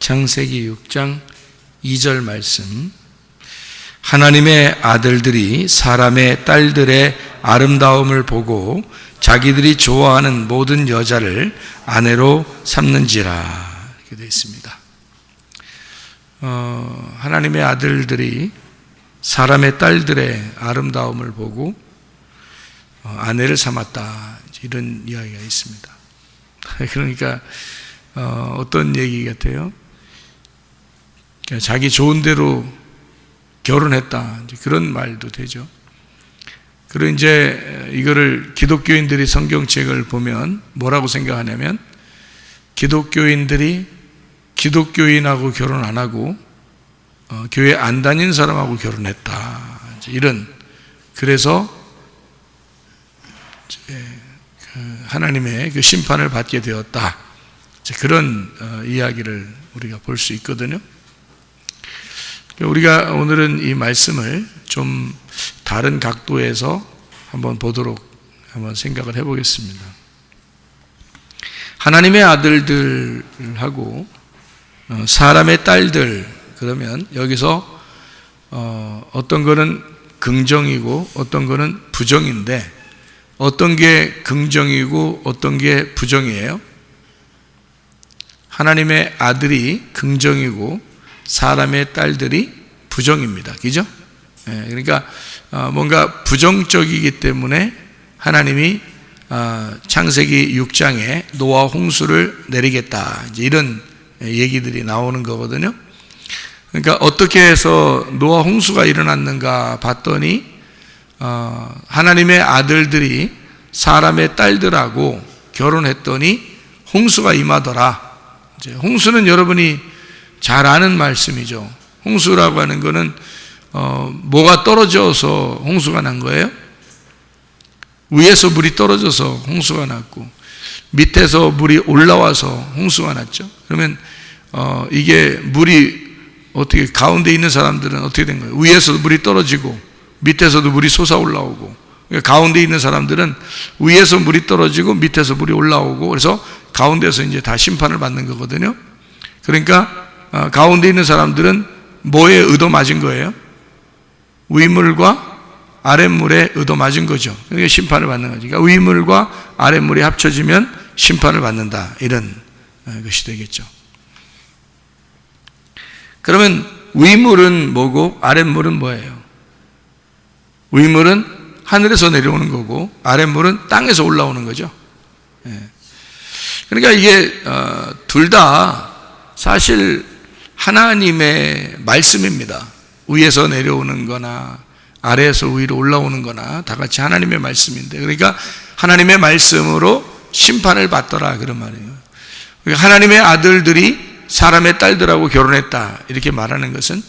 창세기 6장 2절 말씀. 하나님의 아들들이 사람의 딸들의 아름다움을 보고 자기들이 좋아하는 모든 여자를 아내로 삼는지라. 이렇게 되어 있습니다. 하나님의 아들들이 사람의 딸들의 아름다움을 보고 아내를 삼았다, 이런 이야기가 있습니다. 그러니까 어떤 얘기 같아요? 자기 좋은 대로 결혼했다, 그런 말도 되죠. 그리고 이제 이거를 기독교인들이 성경책을 보면 뭐라고 생각하냐면, 기독교인들이 기독교인하고 결혼 안 하고 교회 안 다닌 사람하고 결혼했다, 이런, 그래서 하나님의 그 심판을 받게 되었다, 그런 이야기를 우리가 볼 수 있거든요. 우리가 오늘은 이 말씀을 좀 다른 각도에서 한번 생각을 해보겠습니다. 하나님의 아들들하고 사람의 딸들, 그러면 여기서 어떤 거는 긍정이고 어떤 거는 부정인데, 어떤 게 긍정이고 어떤 게 부정이에요? 하나님의 아들이 긍정이고 사람의 딸들이 부정입니다. 그죠? 그러니까 뭔가 부정적이기 때문에 하나님이 창세기 6장에 노아 홍수를 내리겠다, 이런 얘기들이 나오는 거거든요. 그러니까 어떻게 해서 노아 홍수가 일어났는가 봤더니 하나님의 아들들이 사람의 딸들하고 결혼했더니 홍수가 임하더라. 이제 홍수는 여러분이 잘 아는 말씀이죠. 홍수라고 하는 거는 뭐가 떨어져서 홍수가 난 거예요? 위에서 물이 떨어져서 홍수가 났고 밑에서 물이 올라와서 홍수가 났죠. 그러면 이게 물이 어떻게, 가운데 있는 사람들은 어떻게 된 거예요? 위에서도 물이 떨어지고 밑에서도 물이 솟아 올라오고, 그러니까 가운데 있는 사람들은 위에서 물이 떨어지고 밑에서 물이 올라오고, 그래서 가운데서 이제 다 심판을 받는 거거든요. 그러니까 가운데 있는 사람들은 뭐에 얻어맞은 거예요? 위물과 아랫물에 얻어맞은 거죠. 그러니까 심판을 받는 거죠. 그러니까 위물과 아랫물이 합쳐지면 심판을 받는다, 이런 것이 되겠죠. 그러면 위물은 뭐고 아랫물은 뭐예요? 위물은 하늘에서 내려오는 거고 아랫물은 땅에서 올라오는 거죠. 그러니까 이게 둘 다 사실 하나님의 말씀입니다. 위에서 내려오는 거나 아래에서 위로 올라오는 거나 다 같이 하나님의 말씀인데, 그러니까 하나님의 말씀으로 심판을 받더라, 그런 말이에요. 그러니까 하나님의 아들들이 사람의 딸들하고 결혼했다, 이렇게 말하는 것은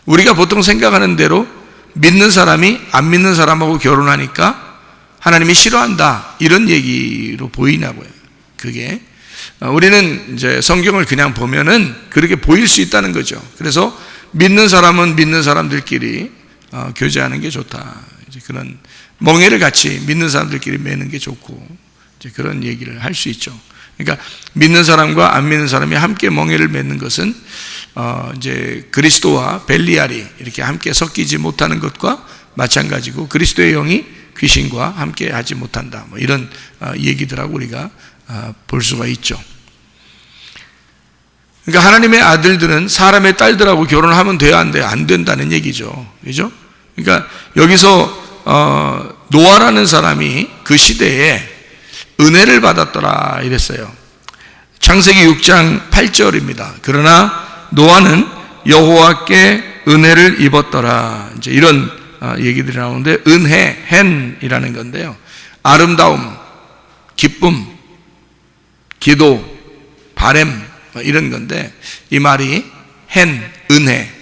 우리가 보통 생각하는 대로 믿는 사람이 안 믿는 사람하고 결혼하니까 하나님이 싫어한다, 이런 얘기로 보이냐고요. 그게 우리는 이제 성경을 그냥 보면은 그렇게 보일 수 있다는 거죠. 그래서 믿는 사람은 믿는 사람들끼리 교제하는 게 좋다, 이제 그런 멍에를 같이 믿는 사람들끼리 매는 게 좋고, 이제 그런 얘기를 할 수 있죠. 그러니까 믿는 사람과 안 믿는 사람이 함께 멍에를 맺는 것은 이제 그리스도와 벨리알이 이렇게 함께 섞이지 못하는 것과 마찬가지고, 그리스도의 영이 귀신과 함께 하지 못한다, 뭐 이런 얘기들하고 우리가 볼 수가 있죠. 그러니까 하나님의 아들들은 사람의 딸들하고 결혼하면 돼야 안 돼? 안 된다는 얘기죠. 그죠? 그러니까 여기서 노아라는 사람이 그 시대에 은혜를 받았더라, 이랬어요. 창세기 6장 8절입니다. 그러나 노아는 여호와께 은혜를 입었더라, 이제 이런 얘기들이 나오는데, 은혜, 헨이라는 건데요, 아름다움, 기쁨, 기도, 바램, 이런 건데, 이 말이 헨, 은혜,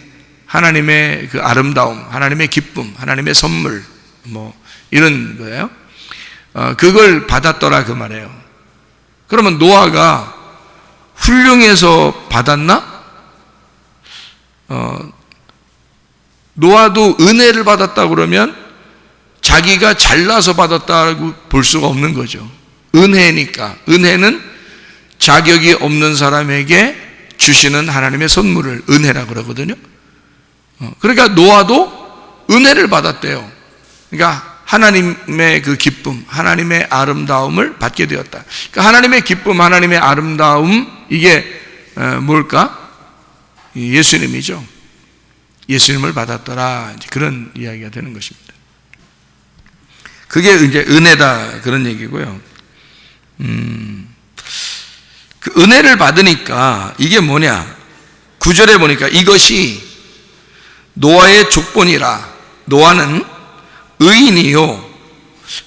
하나님의 그 아름다움, 하나님의 기쁨, 하나님의 선물, 뭐 이런 거예요. 그걸 받았더라, 그 말이에요. 그러면 노아가 훌륭해서 받았나? 노아도 은혜를 받았다 그러면 자기가 잘나서 받았다고 볼 수가 없는 거죠. 은혜니까. 은혜는 자격이 없는 사람에게 주시는 하나님의 선물을 은혜라고 그러거든요. 그러니까 노아도 은혜를 받았대요. 그러니까 하나님의 그 기쁨, 하나님의 아름다움을 받게 되었다. 그러니까 하나님의 기쁨, 하나님의 아름다움, 이게 뭘까? 예수님이죠. 예수님을 받았더라, 이제 그런 이야기가 되는 것입니다. 그게 이제 은혜다, 그런 얘기고요. 그 은혜를 받으니까 이게 뭐냐? 9절에 보니까 이것이 노아의 족본이라. 노아는 의인이요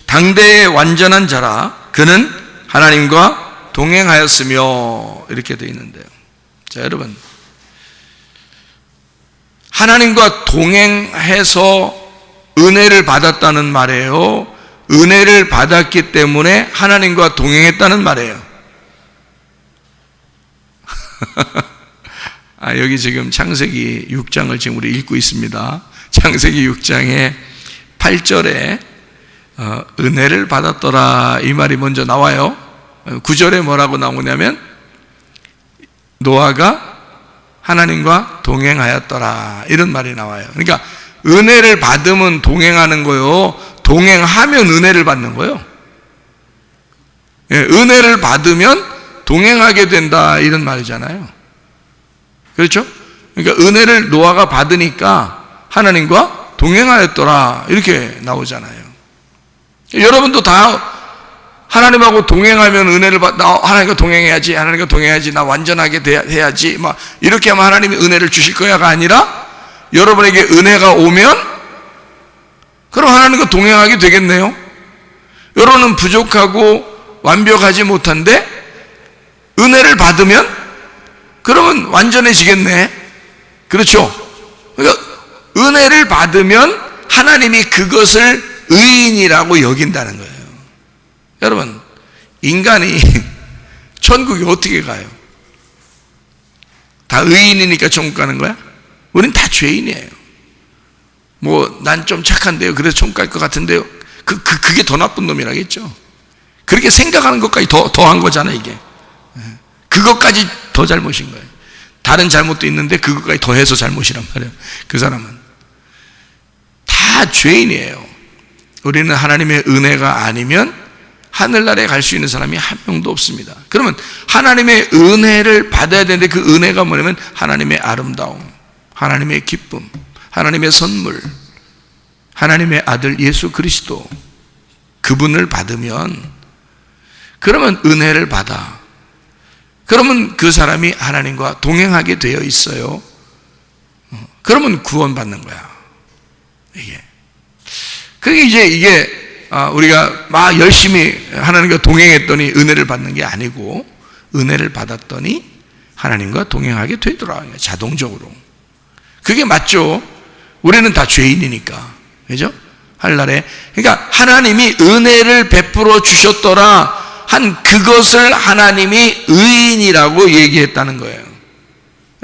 당대의 완전한 자라. 그는 하나님과 동행하였으며, 이렇게 되어 있는데요. 자, 여러분, 하나님과 동행해서 은혜를 받았다는 말이에요? 은혜를 받았기 때문에 하나님과 동행했다는 말이에요? 여기 지금 창세기 6장을 지금 우리 읽고 있습니다. 창세기 6장의 8절에 은혜를 받았더라, 이 말이 먼저 나와요. 9절에 뭐라고 나오냐면 노아가 하나님과 동행하였더라, 이런 말이 나와요. 그러니까 은혜를 받으면 동행하는 거요, 동행하면 은혜를 받는 거예요. 은혜를 받으면 동행하게 된다, 이런 말이잖아요. 그렇죠? 그러니까 은혜를 노아가 받으니까 하나님과 동행하였더라, 이렇게 나오잖아요. 여러분도 다 하나님하고 동행하면 은혜를 나 하나님과 동행해야지, 하나님과 동행해야지, 나 완전하게 해야지, 막 이렇게 하면 하나님이 은혜를 주실 거야가 아니라, 여러분에게 은혜가 오면 그럼 하나님과 동행하게 되겠네요. 여러분은 부족하고 완벽하지 못한데 은혜를 받으면 그러면 완전해지겠네. 그렇죠? 그러니까 은혜를 받으면 하나님이 그것을 의인이라고 여긴다는 거예요. 여러분, 인간이 천국에 어떻게 가요? 다 의인이니까 천국 가는 거야? 우린 다 죄인이에요. 뭐 난 좀 착한데요, 그래서 천국 갈 것 같은데요, 그게 더 나쁜 놈이라겠죠. 그렇게 생각하는 것까지 더한 거잖아, 이게. 그것까지 더 잘못인 거예요. 다른 잘못도 있는데 그것까지 더해서 잘못이란 말이에요. 그 사람은 다 죄인이에요. 우리는 하나님의 은혜가 아니면 하늘나라에 갈 수 있는 사람이 한 명도 없습니다. 그러면 하나님의 은혜를 받아야 되는데, 그 은혜가 뭐냐면 하나님의 아름다움, 하나님의 기쁨, 하나님의 선물, 하나님의 아들 예수 그리스도, 그분을 받으면, 그러면 은혜를 받아. 그러면 그 사람이 하나님과 동행하게 되어 있어요. 그러면 구원받는 거야, 이게. 그게 이게 우리가 막 열심히 하나님과 동행했더니 은혜를 받는 게 아니고, 은혜를 받았더니 하나님과 동행하게 되더라, 자동적으로. 그게 맞죠? 우리는 다 죄인이니까, 그죠? 하늘날에. 그러니까 하나님이 은혜를 베풀어 주셨더라 한 그것을 하나님이 의인이라고 얘기했다는 거예요.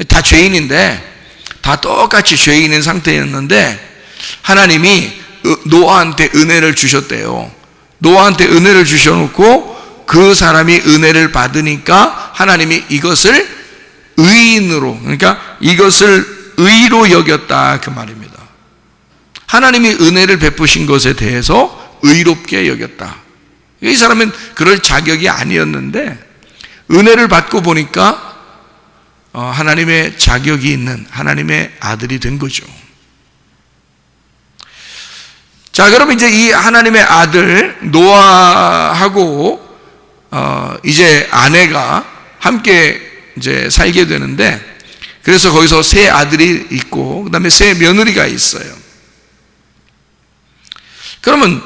다 죄인인데, 다 똑같이 죄인인 상태였는데 하나님이 노아한테 은혜를 주셨대요. 노아한테 은혜를 주셔놓고 그 사람이 은혜를 받으니까 하나님이 이것을 의인으로, 그러니까 이것을 의로 여겼다, 그 말입니다. 하나님이 은혜를 베푸신 것에 대해서 의롭게 여겼다. 이 사람은 그럴 자격이 아니었는데 은혜를 받고 보니까 하나님의 자격이 있는 하나님의 아들이 된 거죠. 자, 그럼 이제 이 하나님의 아들 노아하고 이제 아내가 함께 이제 살게 되는데, 그래서 거기서 세 아들이 있고 그다음에 세 며느리가 있어요. 그러면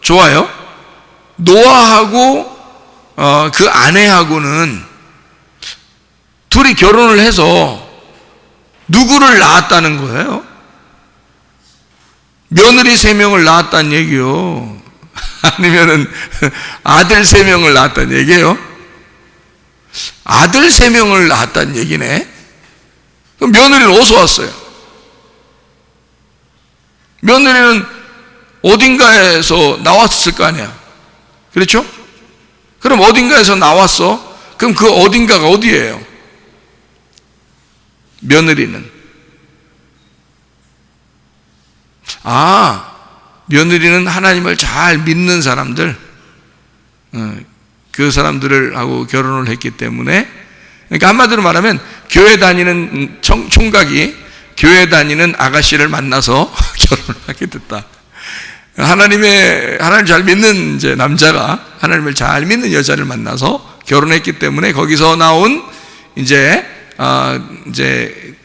좋아요. 노아하고 그 아내하고는 둘이 결혼을 해서 누구를 낳았다는 거예요? 며느리 3명을 낳았다는 얘기요. 아니면은 아들 3명을 낳았다는 얘기예요? 아들 3명을 낳았다는 얘기네. 그럼 며느리는 어디서 왔어요? 며느리는 어딘가에서 나왔을 거 아니야. 그렇죠? 그럼 어딘가에서 나왔어? 그럼 그 어딘가가 어디예요? 며느리는 며느리는 하나님을 잘 믿는 사람들, 그 사람들을 하고 결혼을 했기 때문에, 그러니까 한마디로 말하면 교회 다니는 총각이 교회 다니는 아가씨를 만나서 결혼을 하게 됐다. 하나님을 잘 믿는 이제 남자가 하나님을 잘 믿는 여자를 만나서 결혼했기 때문에 거기서 나온 이제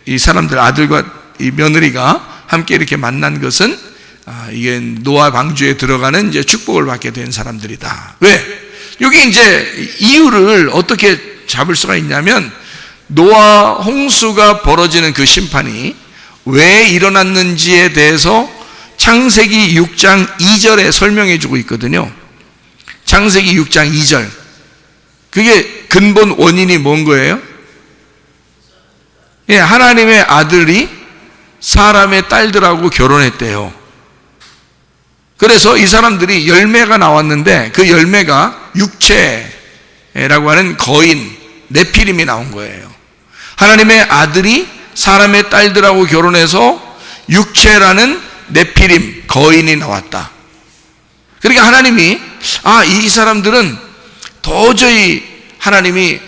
이 사람들, 아들과 이 며느리가 함께 이렇게 만난 것은 이게 노아 방주에 들어가는 이제 축복을 받게 된 사람들이다. 왜? 여기 이제 이유를 어떻게 잡을 수가 있냐면, 노아 홍수가 벌어지는 그 심판이 왜 일어났는지에 대해서 창세기 6장 2절에 설명해 주고 있거든요. 창세기 6장 2절. 그게 근본 원인이 뭔 거예요? 예, 하나님의 아들이 사람의 딸들하고 결혼했대요. 그래서 이 사람들이 열매가 나왔는데 그 열매가 육체라고 하는 거인 네피림이 나온 거예요. 하나님의 아들이 사람의 딸들하고 결혼해서 육체라는 네피림, 거인이 나왔다. 그러니까 하나님이 이 사람들은 도저히 하나님이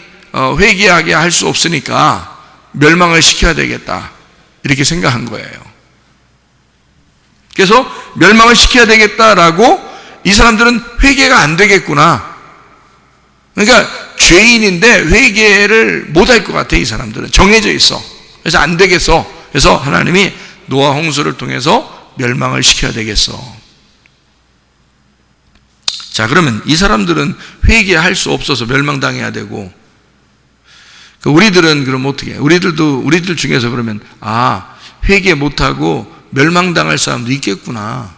회개하게 할 수 없으니까 멸망을 시켜야 되겠다, 이렇게 생각한 거예요. 그래서 멸망을 시켜야 되겠다라고, 이 사람들은 회개가 안 되겠구나. 그러니까 죄인인데 회개를 못할 것 같아. 이 사람들은 정해져 있어. 그래서 안 되겠어. 그래서 하나님이 노아 홍수를 통해서 멸망을 시켜야 되겠어. 자, 그러면 이 사람들은 회개할 수 없어서 멸망당해야 되고, 우리들은 그럼 어떻게 해? 우리들 중에서 그러면 회개 못하고 멸망당할 사람도 있겠구나.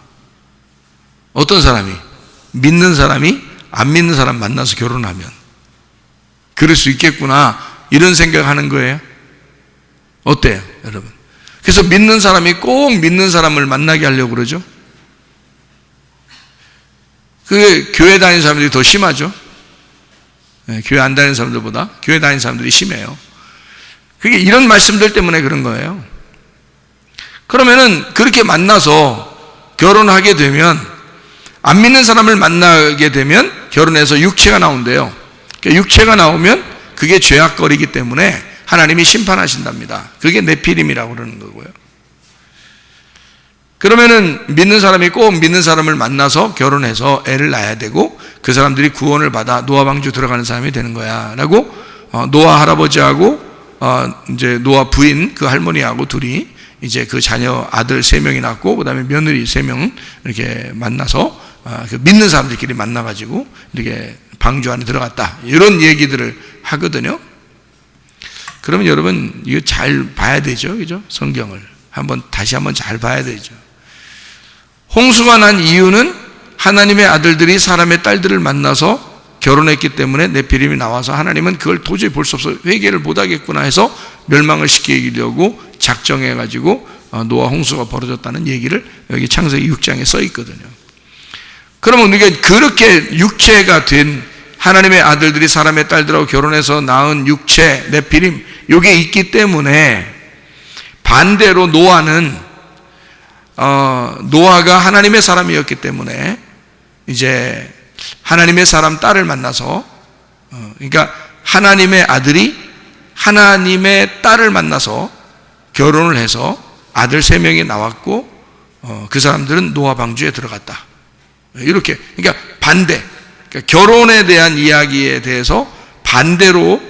어떤 사람이? 믿는 사람이 안 믿는 사람 만나서 결혼하면 그럴 수 있겠구나, 이런 생각하는 거예요. 어때요, 여러분? 그래서 믿는 사람이 꼭 믿는 사람을 만나게 하려고 그러죠. 그게 교회 다니는 사람들이 더 심하죠. 교회 안 다니는 사람들보다 교회 다니는 사람들이 심해요. 그게 이런 말씀들 때문에 그런 거예요. 그러면은 그렇게 만나서 결혼하게 되면, 안 믿는 사람을 만나게 되면 결혼해서 육체가 나온대요. 그러니까 육체가 나오면 그게 죄악거리기 때문에 하나님이 심판하신답니다. 그게 네피림이라고 그러는 거고요. 그러면은 믿는 사람이 꼭 믿는 사람을 만나서 결혼해서 애를 낳아야 되고, 그 사람들이 구원을 받아 노아 방주 들어가는 사람이 되는 거야 라고, 노아 할아버지하고 이제 노아 부인 그 할머니하고 둘이 이제 그 자녀 아들 3명이 낳고, 그 다음에 며느리 3명 이렇게 만나서 그 믿는 사람들끼리 만나가지고 이렇게 방주 안에 들어갔다, 이런 얘기들을 하거든요. 그러면 여러분 이거 잘 봐야 되죠, 그죠? 성경을 다시 한번 잘 봐야 되죠. 홍수가 난 이유는 하나님의 아들들이 사람의 딸들을 만나서 결혼했기 때문에 네피림이 나와서, 하나님은 그걸 도저히 볼 수 없어 회개를 못하겠구나 해서 멸망을 시키려고 작정해가지고 노아 홍수가 벌어졌다는 얘기를 여기 창세기 6장에 써 있거든요. 그러면 우리가 그렇게 육체가 된 하나님의 아들들이 사람의 딸들하고 결혼해서 낳은 육체 네피림, 이게 있기 때문에, 반대로 노아가 하나님의 사람이었기 때문에 이제 하나님의 사람 딸을 만나서, 그러니까 하나님의 아들이 하나님의 딸을 만나서 결혼을 해서 아들 3명이 나왔고, 그 사람들은 노아 방주에 들어갔다. 이렇게, 그러니까 반대, 그러니까 결혼에 대한 이야기에 대해서 반대로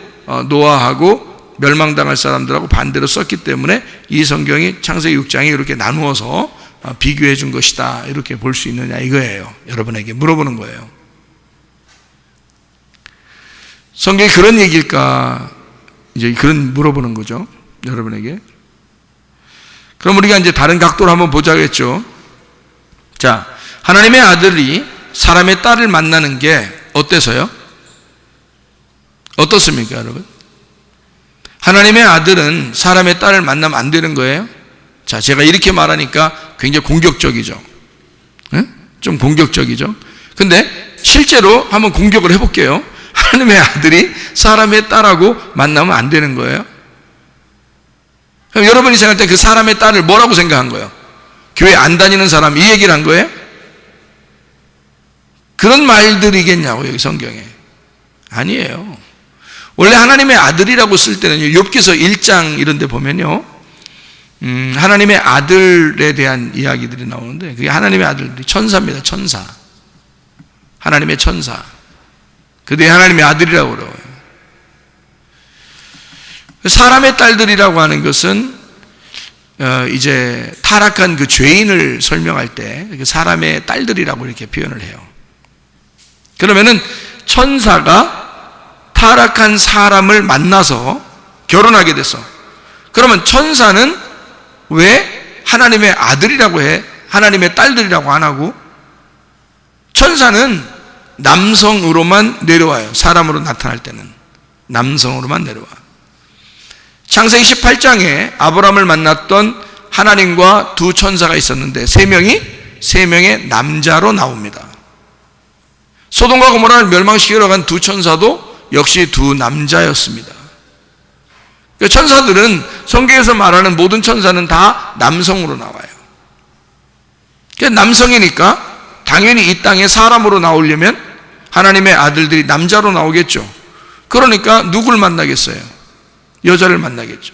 노아하고 멸망당할 사람들하고 반대로 썼기 때문에 이 성경이 창세기 6장이 이렇게 나누어서 비교해 준 것이다, 이렇게 볼 수 있느냐 이거예요. 여러분에게 물어보는 거예요. 성경이 그런 얘기일까? 이제 그런 물어보는 거죠, 여러분에게. 그럼 우리가 이제 다른 각도로 한번 보자겠죠. 자, 하나님의 아들이 사람의 딸을 만나는 게 어때서요? 어떻습니까, 여러분? 하나님의 아들은 사람의 딸을 만나면 안 되는 거예요? 자, 제가 이렇게 말하니까 굉장히 공격적이죠. 좀 공격적이죠. 근데 실제로 한번 공격을 해볼게요. 하나님의 아들이 사람의 딸하고 만나면 안 되는 거예요? 그럼 여러분이 생각할 때 그 사람의 딸을 뭐라고 생각한 거예요? 교회 안 다니는 사람, 이 얘기를 한 거예요? 그런 말들이겠냐고 여기 성경에. 아니에요. 원래 하나님의 아들이라고 쓸 때는 욥기서 1장 이런 데 보면요, 하나님의 아들에 대한 이야기들이 나오는데, 그게 하나님의 아들들이 천사입니다. 천사. 하나님의 천사. 그들이 하나님의 아들이라고 그래요. 사람의 딸들이라고 하는 것은 이제 타락한 그 죄인을 설명할 때 사람의 딸들이라고 이렇게 표현을 해요. 그러면은 천사가 타락한 사람을 만나서 결혼하게 됐어. 그러면 천사는 왜 하나님의 아들이라고 해? 하나님의 딸들이라고 안 하고? 천사는 남성으로만 내려와요. 사람으로 나타날 때는 남성으로만 내려와. 창세기 18장에 아브라함을 만났던 하나님과 두 천사가 있었는데 세 명의 남자로 나옵니다. 소돔과 고모라를 멸망시키러 간 두 천사도 역시 두 남자였습니다. 천사들은, 성경에서 말하는 모든 천사는 다 남성으로 나와요. 남성이니까 당연히 이 땅에 사람으로 나오려면 하나님의 아들들이 남자로 나오겠죠. 그러니까 누굴 만나겠어요? 여자를 만나겠죠.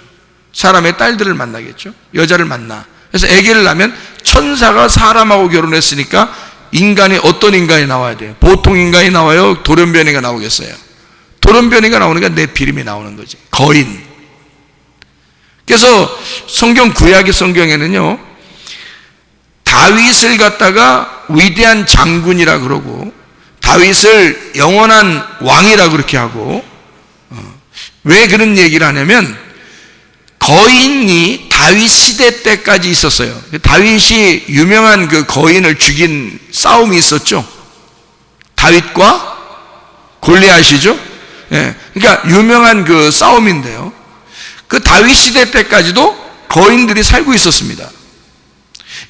사람의 딸들을 만나겠죠. 여자를 만나. 그래서 아기를 낳으면 천사가 사람하고 결혼했으니까 인간이 어떤 인간이 나와야 돼요? 보통 인간이 나와요? 돌연변이가 나오겠어요? 돌연변이가 나오니까 네피림이 나오는 거지. 거인. 그래서 성경, 구약의 성경에는요, 다윗을 갖다가 위대한 장군이라 그러고 다윗을 영원한 왕이라 그렇게 하고, 왜 그런 얘기를 하냐면 거인이 다윗 시대 때까지 있었어요. 다윗이 유명한 그 거인을 죽인 싸움이 있었죠. 다윗과 골리앗이죠. 예, 그러니까 유명한 그 싸움인데요, 그 다윗 시대 때까지도 거인들이 살고 있었습니다.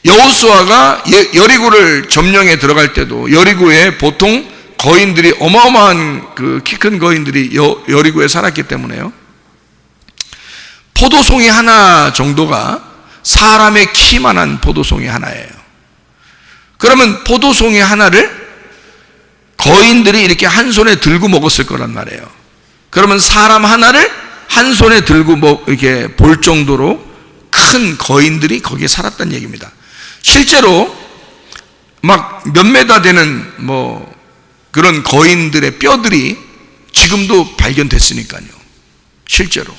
여호수아가 여리고를 점령해 들어갈 때도 여리고에 보통 거인들이, 어마어마한 그 키 큰 거인들이 여리고에 살았기 때문에요, 포도송이 하나 정도가 사람의 키만한 포도송이 하나예요. 그러면 포도송이 하나를 거인들이 이렇게 한 손에 들고 먹었을 거란 말이에요. 그러면 사람 하나를 한 손에 들고 이렇게 볼 정도로 큰 거인들이 거기에 살았다는 얘기입니다. 실제로 막 몇 메다 되는 그런 거인들의 뼈들이 지금도 발견됐으니까요. 실제로.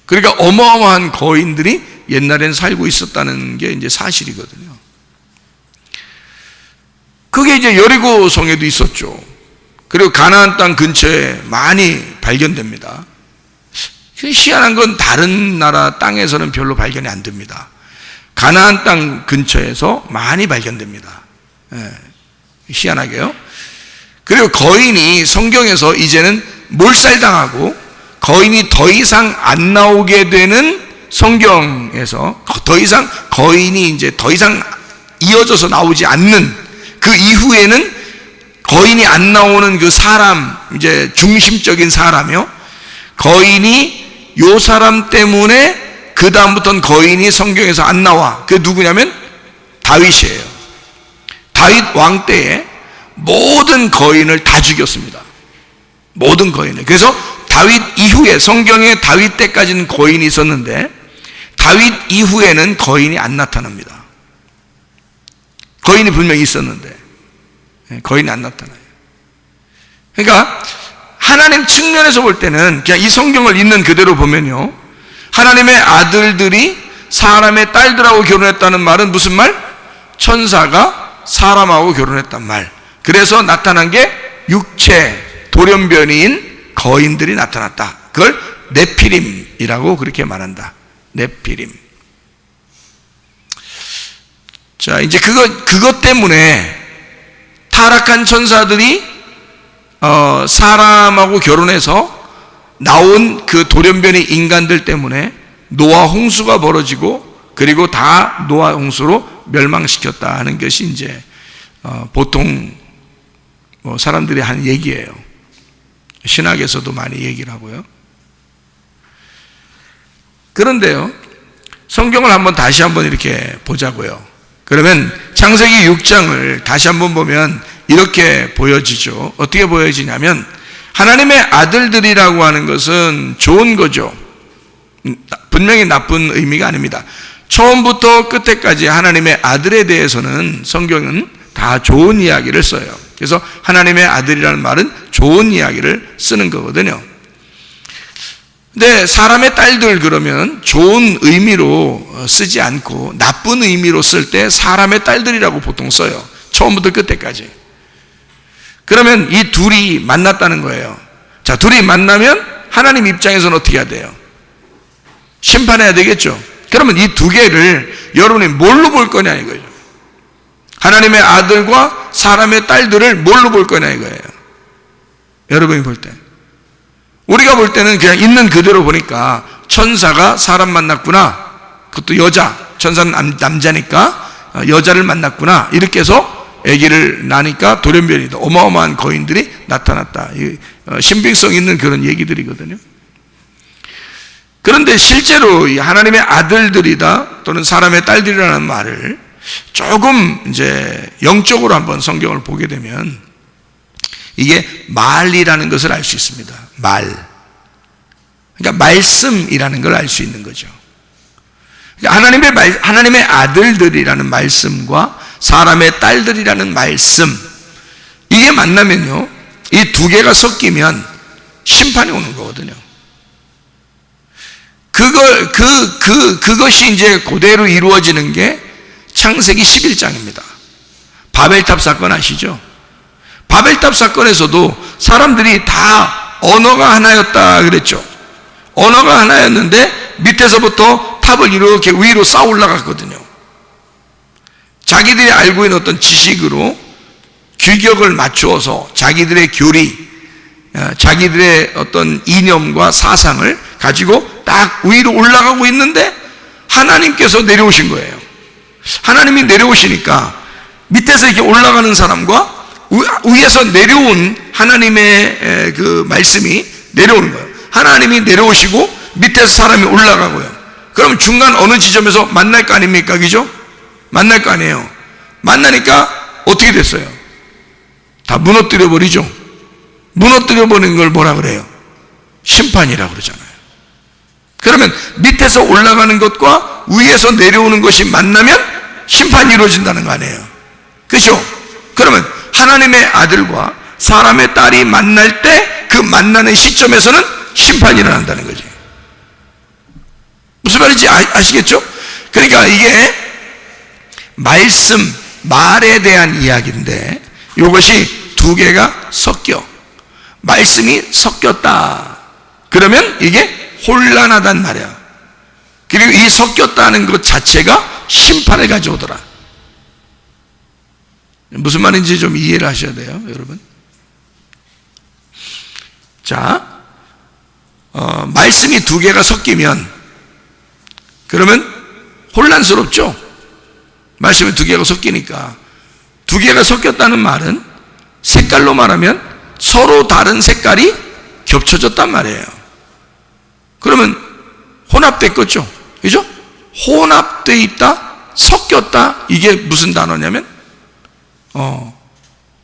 그러니까 어마어마한 거인들이 옛날엔 살고 있었다는 게 이제 사실이거든요. 그게 이제 여리고 성에도 있었죠. 그리고 가나안 땅 근처에 많이 발견됩니다. 희한한 건 다른 나라 땅에서는 별로 발견이 안 됩니다. 가나안 땅 근처에서 많이 발견됩니다. 예, 희한하게요. 그리고 거인이 성경에서 이제는 몰살당하고 거인이 더 이상 안 나오게 되는, 성경에서 더 이상 거인이 이제 더 이상 이어져서 나오지 않는 그 이후에는 거인이 안 나오는 그 사람, 이제 중심적인 사람이요, 거인이 요 사람 때문에 그 다음부터는 거인이 성경에서 안 나와. 그게 누구냐면 다윗이에요. 다윗 왕 때에 모든 거인을 다 죽였습니다. 모든 거인을. 그래서 다윗 이후에, 성경에 다윗 때까지는 거인이 있었는데 다윗 이후에는 거인이 안 나타납니다. 거인이 분명히 있었는데 거인이 안 나타나요. 그러니까 하나님 측면에서 볼 때는 그냥 이 성경을 있는 그대로 보면요, 하나님의 아들들이 사람의 딸들하고 결혼했다는 말은 무슨 말? 천사가 사람하고 결혼했단 말. 그래서 나타난 게 육체, 돌연변이인 거인들이 나타났다. 그걸 네피림이라고 그렇게 말한다. 네피림. 자, 이제 그것 때문에 타락한 천사들이 사람하고 결혼해서 나온 그 돌연변이 인간들 때문에 노아 홍수가 벌어지고, 그리고 다 노아 홍수로 멸망시켰다 하는 것이 이제 보통 사람들이 하는 얘기예요. 신학에서도 많이 얘기를 하고요. 그런데요, 성경을 다시 한번 이렇게 보자고요. 그러면 창세기 6장을 다시 한번 보면 이렇게 보여지죠. 어떻게 보여지냐면 하나님의 아들들이라고 하는 것은 좋은 거죠. 분명히 나쁜 의미가 아닙니다. 처음부터 끝에까지 하나님의 아들에 대해서는 성경은 다 좋은 이야기를 써요. 그래서 하나님의 아들이라는 말은 좋은 이야기를 쓰는 거거든요. 근데 사람의 딸들 그러면 좋은 의미로 쓰지 않고 나쁜 의미로 쓸 때 사람의 딸들이라고 보통 써요. 처음부터 끝에까지. 그러면 이 둘이 만났다는 거예요. 자, 둘이 만나면 하나님 입장에서는 어떻게 해야 돼요? 심판해야 되겠죠. 그러면 이 두 개를 여러분이 뭘로 볼 거냐 이거예요. 하나님의 아들과 사람의 딸들을 뭘로 볼 거냐 이거예요. 여러분이 볼 때. 우리가 볼 때는 그냥 있는 그대로 보니까 천사가 사람 만났구나. 그것도 여자. 천사는 남자니까 여자를 만났구나. 이렇게 해서 아기를 낳으니까 돌연변이다. 어마어마한 거인들이 나타났다. 신빙성 있는 그런 얘기들이거든요. 그런데 실제로 하나님의 아들들이다 또는 사람의 딸들이라는 말을 조금 이제 영적으로 한번 성경을 보게 되면 이게 말이라는 것을 알 수 있습니다. 말. 그러니까 말씀이라는 걸 알 수 있는 거죠. 그러니까 하나님의 아들들이라는 말씀과 사람의 딸들이라는 말씀, 이게 만나면요, 이 두 개가 섞이면 심판이 오는 거거든요. 그것이 이제 그대로 이루어지는 게 창세기 11장입니다. 바벨탑 사건 아시죠? 바벨탑 사건에서도 사람들이 다 언어가 하나였다 그랬죠. 언어가 하나였는데 밑에서부터 탑을 이렇게 위로 쌓아 올라갔거든요. 자기들이 알고 있는 어떤 지식으로 규격을 맞추어서 자기들의 교리, 자기들의 어떤 이념과 사상을 가지고 딱 위로 올라가고 있는데 하나님께서 내려오신 거예요. 하나님이 내려오시니까 밑에서 이렇게 올라가는 사람과 위에서 내려온 하나님의 그 말씀이 내려오는 거예요. 하나님이 내려오시고 밑에서 사람이 올라가고요. 그럼 중간 어느 지점에서 만날 거 아닙니까? 그죠? 만날 거 아니에요. 만나니까 어떻게 됐어요? 다 무너뜨려 버리죠. 무너뜨려 버리는 걸 뭐라 그래요? 심판이라고 그러잖아요. 그러면 밑에서 올라가는 것과 위에서 내려오는 것이 만나면 심판이 이루어진다는 거 아니에요. 그렇죠? 그러면 하나님의 아들과 사람의 딸이 만날 때 그 만나는 시점에서는 심판이 일어난다는 거지. 무슨 말인지 아시겠죠? 그러니까 이게 말에 대한 이야기인데 이것이 두 개가 섞여. 말씀이 섞였다. 그러면 이게 혼란하단 말이야. 그리고 이 섞였다는 것 자체가 심판을 가져오더라. 무슨 말인지 좀 이해를 하셔야 돼요, 여러분. 자, 말씀이 두 개가 섞이면 그러면 혼란스럽죠? 말씀이 두 개가 섞이니까. 두 개가 섞였다는 말은 색깔로 말하면 서로 다른 색깔이 겹쳐졌단 말이에요. 그러면 혼합됐겠죠? 그죠? 혼합되어 있다, 섞였다, 이게 무슨 단어냐면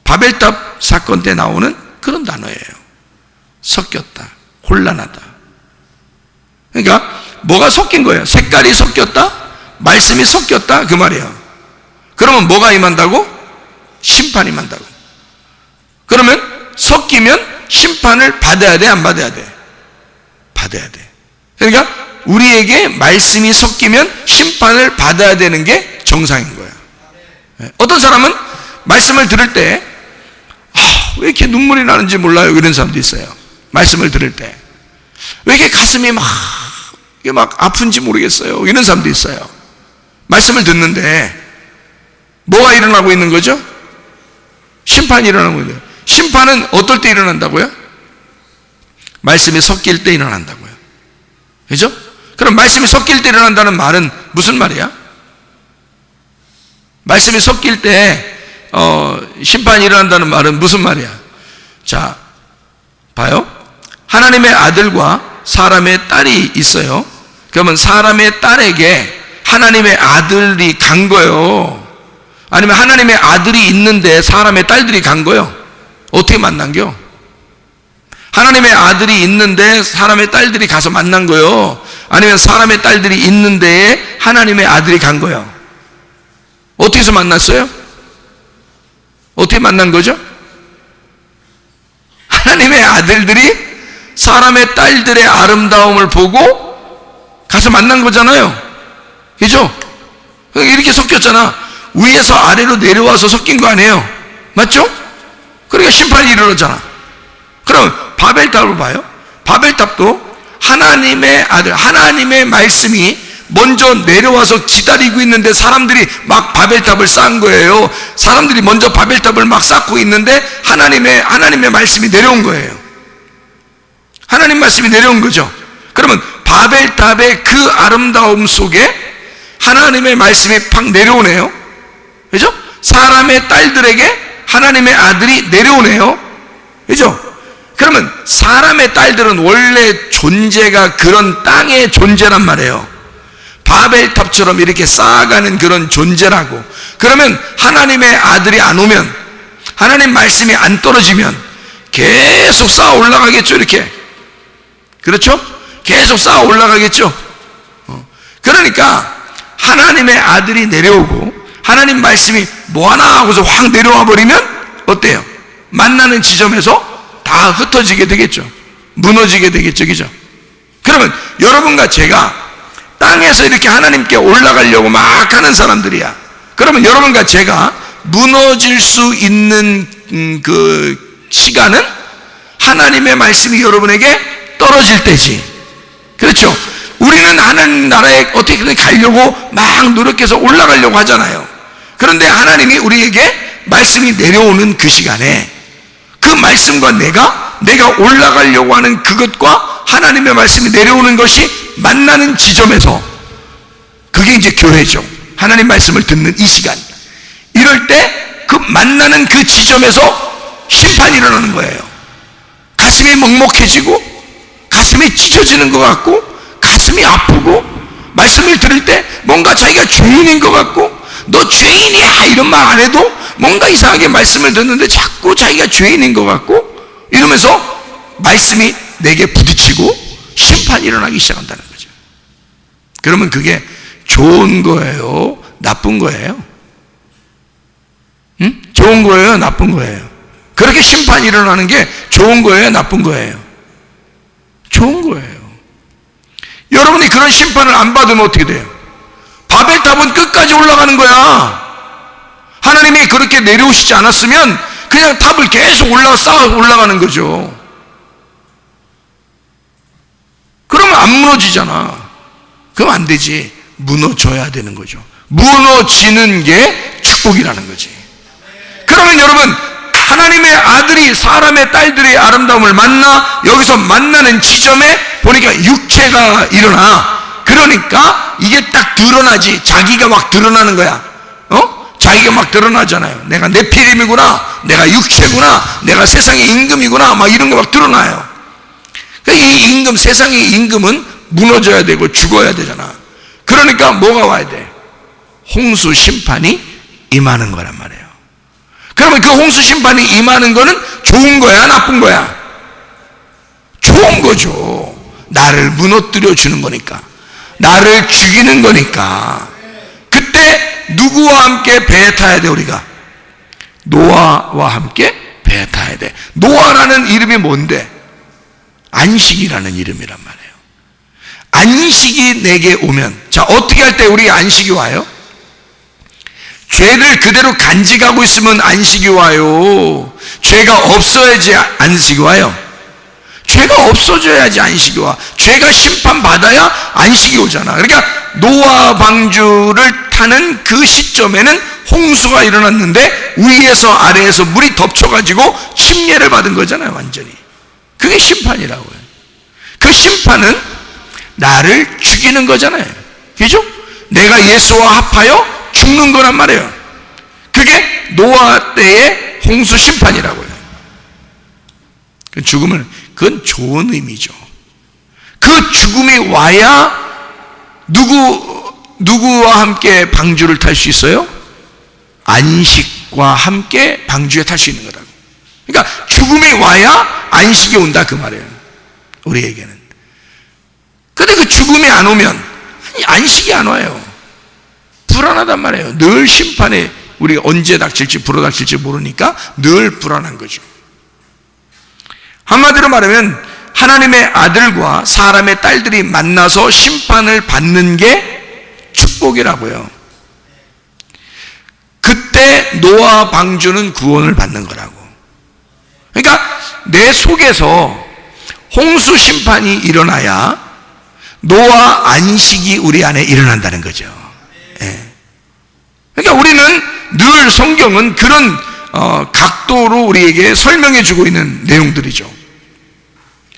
바벨탑 사건 때 나오는 그런 단어예요. 섞였다, 혼란하다. 그러니까 뭐가 섞인 거예요? 색깔이 섞였다, 말씀이 섞였다, 그 말이에요. 그러면 뭐가 임한다고? 심판이 임한다고. 그러면 섞이면 심판을 받아야 돼, 안 받아야 돼? 받아야 돼. 그러니까 우리에게 말씀이 섞이면 심판을 받아야 되는 게 정상인 거예요. 어떤 사람은 말씀을 들을 때 왜 이렇게 눈물이 나는지 몰라요, 이런 사람도 있어요. 말씀을 들을 때 왜 이렇게 가슴이 막 아픈지 모르겠어요, 이런 사람도 있어요. 말씀을 듣는데 뭐가 일어나고 있는 거죠? 심판이 일어나고 있는 거예요. 심판은 어떨 때 일어난다고요? 말씀이 섞일 때 일어난다고요. 그죠? 그럼 말씀이 섞일 때 일어난다는 말은 무슨 말이야? 말씀이 섞일 때 심판이 일어난다는 말은 무슨 말이야? 자, 봐요. 하나님의 아들과 사람의 딸이 있어요. 그러면 사람의 딸에게 하나님의 아들이 간 거예요? 아니면 하나님의 아들이 있는데 사람의 딸들이 간 거예요? 어떻게 만난겨? 하나님의 아들이 있는데 사람의 딸들이 가서 만난 거예요? 아니면 사람의 딸들이 있는데 하나님의 아들이 간 거예요? 어떻게 해서 만났어요? 어떻게 만난 거죠? 하나님의 아들들이 사람의 딸들의 아름다움을 보고 가서 만난 거잖아요. 그죠? 이렇게 섞였잖아. 위에서 아래로 내려와서 섞인 거 아니에요? 맞죠? 그러니까 심판이 일어났잖아. 그럼 바벨탑을 봐요. 바벨탑도 하나님의 아들, 하나님의 말씀이 먼저 내려와서 기다리고 있는데 사람들이 막 바벨탑을 쌓은 거예요. 사람들이 먼저 바벨탑을 막 쌓고 있는데 하나님의 말씀이 내려온 거예요. 하나님 말씀이 내려온 거죠. 그러면 바벨탑의 그 아름다움 속에 하나님의 말씀이 팍 내려오네요. 그죠? 사람의 딸들에게 하나님의 아들이 내려오네요. 그죠? 그러면 사람의 딸들은 원래 존재가 그런 땅의 존재란 말이에요. 바벨탑처럼 이렇게 쌓아가는 그런 존재라고. 그러면 하나님의 아들이 안 오면, 하나님 말씀이 안 떨어지면 계속 쌓아 올라가겠죠, 이렇게. 그렇죠? 계속 쌓아 올라가겠죠. 그러니까 하나님의 아들이 내려오고 하나님 말씀이 뭐 하나 하고서 확 내려와 버리면 어때요? 만나는 지점에서 다 흩어지게 되겠죠. 무너지게 되겠죠. 그죠? 그러면 여러분과 제가 땅에서 이렇게 하나님께 올라가려고 막 하는 사람들이야. 그러면 여러분과 제가 무너질 수 있는 그 시간은 하나님의 말씀이 여러분에게 떨어질 때지. 그렇죠? 우리는 하나님 나라에 어떻게든 가려고 막 노력해서 올라가려고 하잖아요. 그런데 하나님이 우리에게 말씀이 내려오는 그 시간에 그 말씀과 내가 올라가려고 하는 그것과 하나님의 말씀이 내려오는 것이 만나는 지점에서, 그게 이제 교회죠. 하나님 말씀을 듣는 이 시간. 이럴 때 그 만나는 그 지점에서 심판이 일어나는 거예요. 가슴이 먹먹해지고 가슴이 찢어지는 것 같고 가슴이 아프고 말씀을 들을 때 뭔가 자기가 죄인인 것 같고, 너 죄인이야 이런 말 안 해도 뭔가 이상하게 말씀을 듣는데 자꾸 자기가 죄인인 것 같고 이러면서 말씀이 내게 부딪히고 심판이 일어나기 시작한다는 거죠. 그러면 그게 좋은 거예요? 나쁜 거예요? 응? 좋은 거예요? 나쁜 거예요? 그렇게 심판이 일어나는 게 좋은 거예요? 나쁜 거예요? 좋은 거예요. 여러분이 그런 심판을 안 받으면 어떻게 돼요? 바벨탑은 끝까지 올라가는 거야. 하나님이 그렇게 내려오시지 않았으면 그냥 탑을 계속 쌓아 올라가는 거죠. 그러면 안 무너지잖아. 그럼 안 되지. 무너져야 되는 거죠. 무너지는 게 축복이라는 거지. 그러면 여러분, 하나님의 아들이 사람의 딸들의 아름다움을 만나 여기서 만나는 지점에 보니까 육체가 일어나. 그러니까 이게 딱 드러나지. 자기가 막 드러나는 거야. 자기가 막 드러나잖아요. 내가 네피림이구나, 내가 육체구나, 내가 세상의 임금이구나, 막 이런 게 막 드러나요. 이 임금, 세상의 임금은 무너져야 되고 죽어야 되잖아. 그러니까 뭐가 와야 돼? 홍수 심판이 임하는 거란 말이에요. 그러면 그 홍수 심판이 임하는 거는 좋은 거야, 나쁜 거야? 좋은 거죠. 나를 무너뜨려 주는 거니까, 나를 죽이는 거니까. 그때 누구와 함께 배에 타야 돼? 우리가 노아와 함께 배에 타야 돼. 노아라는 이름이 뭔데? 안식이라는 이름이란 말이에요. 안식이 내게 오면, 자, 어떻게 할 때 우리 안식이 와요? 죄를 그대로 간직하고 있으면 안식이 와요? 죄가 없어야지 안식이 와요? 죄가 없어져야지 안식이 와. 죄가 심판받아야 안식이 오잖아. 그러니까 노아 방주를 타는 그 시점에는 홍수가 일어났는데 위에서 아래에서 물이 덮쳐가지고 침례를 받은 거잖아요. 완전히. 그게 심판이라고요. 그 심판은 나를 죽이는 거잖아요. 그죠? 내가 예수와 합하여 죽는 거란 말이에요. 그게 노아 때의 홍수 심판이라고요. 그 죽음은, 그건 좋은 의미죠. 그 죽음이 와야 누구 누구와 함께 방주를 탈 수 있어요? 안식과 함께 방주에 탈 수 있는 거라고. 그러니까 죽음이 와야 안식이 온다 그 말이에요, 우리에게는. 근데 그 죽음이 안 오면 안식이 안 와요. 불안하단 말이에요. 늘 심판에 우리가 언제 닥칠지 불어닥칠지 모르니까 늘 불안한 거죠. 한마디로 말하면 하나님의 아들과 사람의 딸들이 만나서 심판을 받는 게 축복이라고요. 그때 노아 방주는 구원을 받는 거라고. 그러니까 내 속에서 홍수 심판이 일어나야 노아 안식이 우리 안에 일어난다는 거죠. 예. 그러니까 우리는 늘 성경은 그런 각도로 우리에게 설명해 주고 있는 내용들이죠.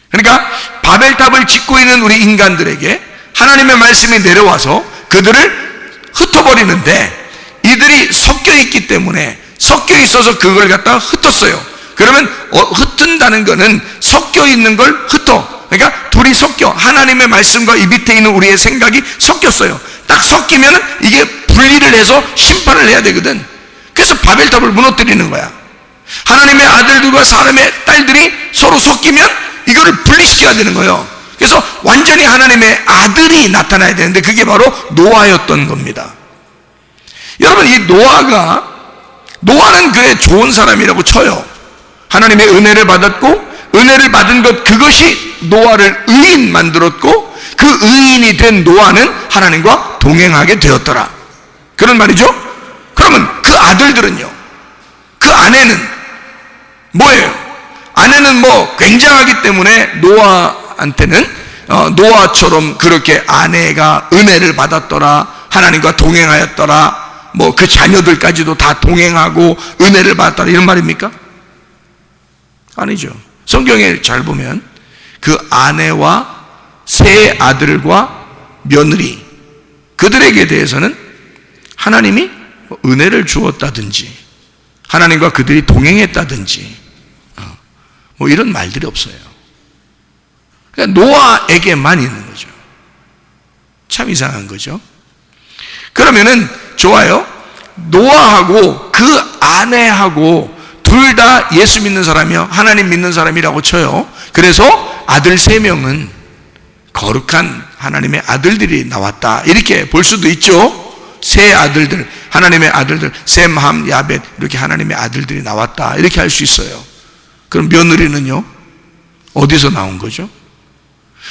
그러니까 바벨탑을 짓고 있는 우리 인간들에게 하나님의 말씀이 내려와서 그들을 흩어버리는데, 이들이 섞여 있기 때문에 섞여 있어서 그걸 갖다가 흩었어요. 그러면 흩은다는 거는 섞여 있는 걸 흩어. 그러니까 둘이 섞여, 하나님의 말씀과 이 밑에 있는 우리의 생각이 섞였어요. 딱 섞이면 이게 분리를 해서 심판을 해야 되거든. 그래서 바벨탑을 무너뜨리는 거야. 하나님의 아들들과 사람의 딸들이 서로 섞이면 이거를 분리시켜야 되는 거예요. 그래서 완전히 하나님의 아들이 나타나야 되는데 그게 바로 노아였던 겁니다. 여러분, 이 노아는 그의 좋은 사람이라고 쳐요. 하나님의 은혜를 받았고, 은혜를 받은 것, 그것이 노아를 의인 만들었고, 그 의인이 된 노아는 하나님과 동행하게 되었더라, 그런 말이죠. 그러면 그 아들들은요, 그 아내는 뭐예요? 아내는 굉장하기 때문에 노아한테는 노아처럼 그렇게 아내가 은혜를 받았더라, 하나님과 동행하였더라, 그 자녀들까지도 다 동행하고 은혜를 받았더라, 이런 말입니까? 아니죠. 성경에 잘 보면 그 아내와 세 아들과 며느리, 그들에게 대해서는 하나님이 은혜를 주었다든지 하나님과 그들이 동행했다든지 이런 말들이 없어요. 그러니까 노아에게만 있는 거죠. 참 이상한 거죠. 그러면은 좋아요. 노아하고 그 아내하고 둘 다 예수 믿는 사람이요, 하나님 믿는 사람이라고 쳐요. 그래서 아들 3명은 거룩한 하나님의 아들들이 나왔다, 이렇게 볼 수도 있죠. 세 아들들, 하나님의 아들들, 셈, 함, 야벳, 이렇게 하나님의 아들들이 나왔다, 이렇게 할 수 있어요. 그럼 며느리는요, 어디서 나온 거죠?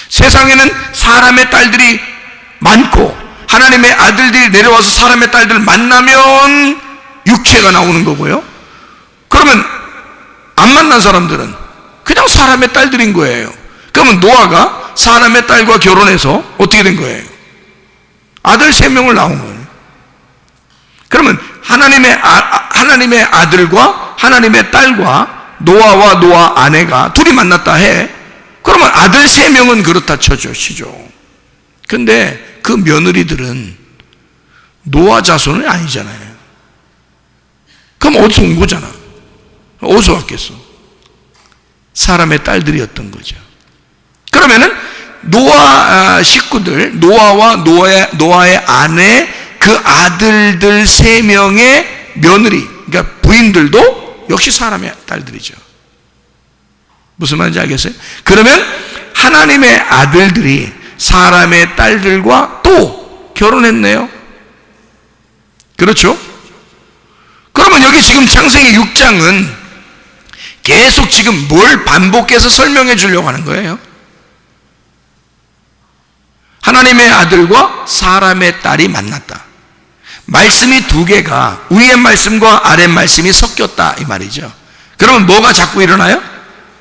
세상에는 사람의 딸들이 많고 하나님의 아들들이 내려와서 사람의 딸들을 만나면 육체가 나오는 거고요. 그러면 안 만난 사람들은 그냥 사람의 딸들인 거예요. 그러면 노아가 사람의 딸과 결혼해서 어떻게 된 거예요? 아들 3명을 낳은 거예요. 그러면 하나님의 아들과 하나님의 딸과 노아와 노아 아내가 둘이 만났다 해. 그러면 아들 3명은 그렇다 치죠. 근데 그 며느리들은 노아 자손이 아니잖아요. 그럼 어디서 온 거잖아. 어디서 왔겠어? 사람의 딸들이었던 거죠. 그러면은 노아 식구들, 노아와 노아의 아내, 그 아들들 3명의 며느리, 그러니까 부인들도 역시 사람의 딸들이죠. 무슨 말인지 알겠어요? 그러면 하나님의 아들들이 사람의 딸들과 또 결혼했네요. 그렇죠? 그러면 여기 지금 창세기 6장은 계속 지금 뭘 반복해서 설명해 주려고 하는 거예요? 하나님의 아들과 사람의 딸이 만났다. 말씀이 2개가 위의 말씀과 아래 말씀이 섞였다, 이 말이죠. 그러면 뭐가 자꾸 일어나요?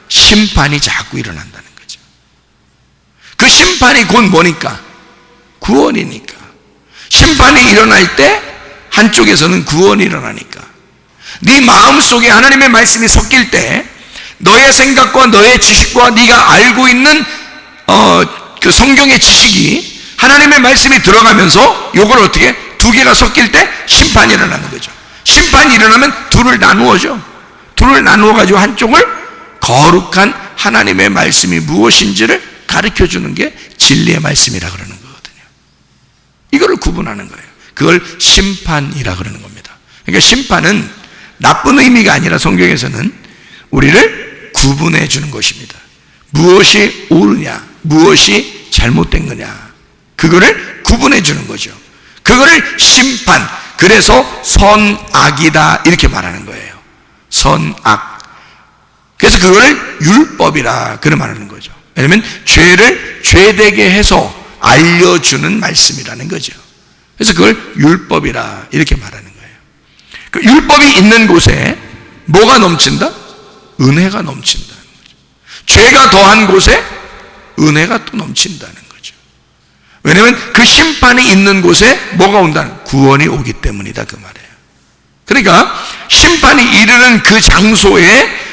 심판이 자꾸 일어난다는 거죠. 그 심판이 곧 뭐니까? 구원이니까. 심판이 일어날 때 한쪽에서는 구원이 일어나니까. 네 마음속에 하나님의 말씀이 섞일 때 너의 생각과 너의 지식과 네가 알고 있는 그 성경의 지식이 하나님의 말씀이 들어가면서 요걸 어떻게 2개가 섞일 때 심판이 일어나는 거죠. 심판이 일어나면 둘을 나누어죠. 둘을 나누어 가지고 한쪽을 거룩한 하나님의 말씀이 무엇인지를 가르쳐 주는 게 진리의 말씀이라 그러는 거거든요. 이거를 구분하는 거예요. 그걸 심판이라 그러는 겁니다. 그러니까 심판은 나쁜 의미가 아니라 성경에서는 우리를 구분해 주는 것입니다. 무엇이 옳으냐, 무엇이 잘못된 거냐, 그거를 구분해 주는 거죠. 그거를 심판, 그래서 선악이다 이렇게 말하는 거예요. 선악. 그래서 그거를 율법이라 그런 말하는 거죠. 왜냐하면 죄를 죄되게 해서 알려주는 말씀이라는 거죠. 그래서 그걸 율법이라 이렇게 말하는 거예요. 그 율법이 있는 곳에 뭐가 넘친다? 은혜가 넘친다는 거죠. 죄가 더한 곳에 은혜가 또 넘친다는 거죠. 왜냐하면 그 심판이 있는 곳에 뭐가 온다는, 구원이 오기 때문이다 그 말이에요. 그러니까 심판이 이르는 그 장소에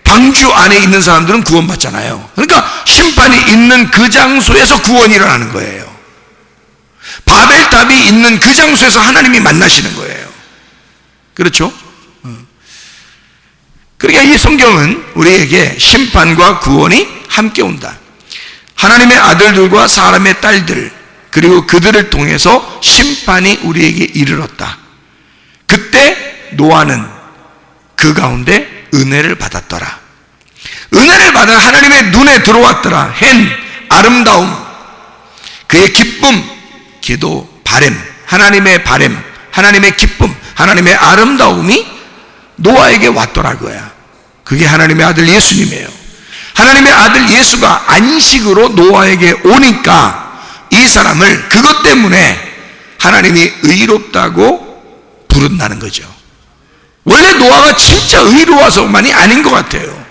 방주 안에 있는 사람들은 구원받잖아요. 그러니까 심판이 있는 그 장소에서 구원이 일어나는 거예요. 바벨탑이 있는 그 장소에서 하나님이 만나시는 거예요. 그렇죠? 그러니까 이 성경은 우리에게 심판과 구원이 함께 온다. 하나님의 아들들과 사람의 딸들, 그리고 그들을 통해서 심판이 우리에게 이르렀다. 그때 노아는 그 가운데 은혜를 받았더라. 은혜를 받아 하나님의 눈에 들어왔더라. hen, 아름다움, 그의 기쁨, 기도, 바램, 하나님의 바램, 하나님의 기쁨, 하나님의 아름다움이 노아에게 왔더라고요. 그게 하나님의 아들 예수님이에요. 하나님의 아들 예수가 안식으로 노아에게 오니까 이 사람을 그것 때문에 하나님이 의롭다고 부른다는 거죠. 원래 노아가 진짜 의로워서만이 아닌 것 같아요.